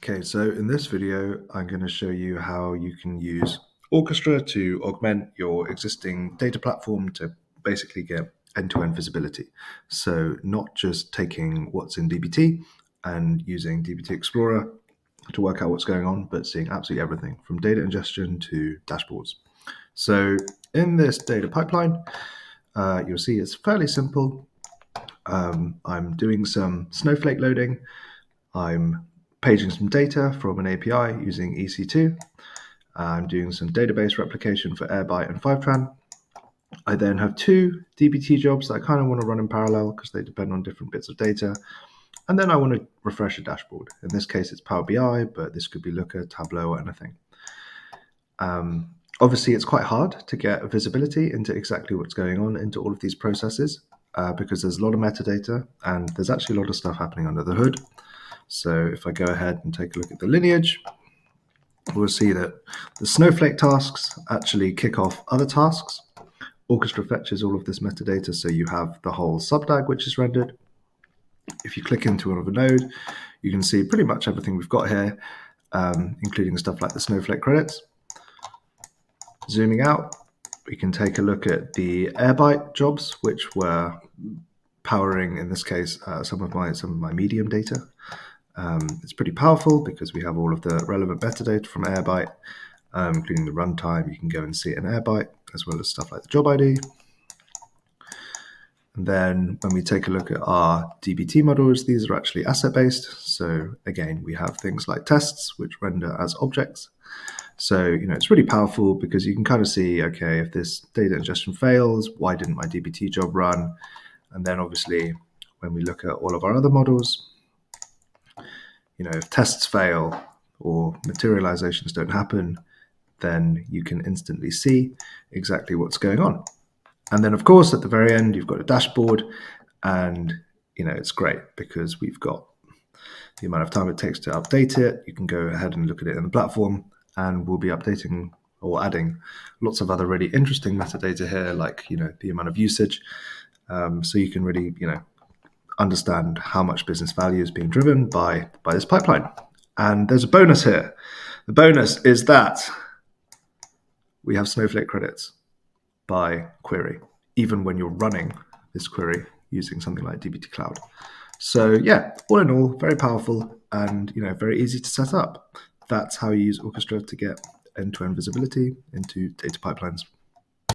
Okay, so in this video, I'm going to show you how you can use Orchestra to augment your existing data platform to basically get end-to-end visibility. So not just taking what's in dbt and using dbt Explorer to work out what's going on, but seeing absolutely everything from data ingestion to dashboards. So in this data pipeline, you'll see it's fairly simple. I'm doing some Snowflake loading. I'm paging some data from an API using EC2. I'm doing some database replication for Airbyte and Fivetran. I then have two dbt jobs that I kind of want to run in parallel because they depend on different bits of data. And then I want to refresh a dashboard. In this case, it's PowerBI, but this could be Looker, Tableau, or anything. Obviously, it's quite hard to get visibility into exactly what's going on into all of these processes because there's a lot of metadata and there's actually a lot of stuff happening under the hood. So if I go ahead and take a look at the lineage, we'll see that the Snowflake tasks actually kick off other tasks. Orchestra fetches all of this metadata, so you have the whole subdag which is rendered. If you click into another node, you can see pretty much everything we've got here, including stuff like the Snowflake credits. Zooming out, we can take a look at the Airbyte jobs, which were powering, in this case, some of my medium data. It's pretty powerful because we have all of the relevant metadata from Airbyte, including the runtime. You can go and see it in Airbyte, as well as stuff like the job ID. And then when we take a look at our dbt models, these are actually asset-based. So again, we have things like tests, which render as objects. So, it's really powerful because you can kind of see, okay, if this data ingestion fails, why didn't my dbt job run? And then obviously, when we look at all of our other models, if tests fail or materializations don't happen, then you can instantly see exactly what's going on. And then, of course, at the very end, you've got a dashboard, and it's great because we've got the amount of time it takes to update it. You can go ahead and look at it in the platform, and we'll be updating or adding lots of other really interesting metadata here, like the amount of usage, so you can really understand how much business value is being driven by this pipeline. And there's a bonus here. The bonus is that we have Snowflake credits by query, even when you're running this query using something like dbt Cloud. So yeah, all in all, very powerful and very easy to set up. That's how you use Orchestra to get end-to-end visibility into data pipelines.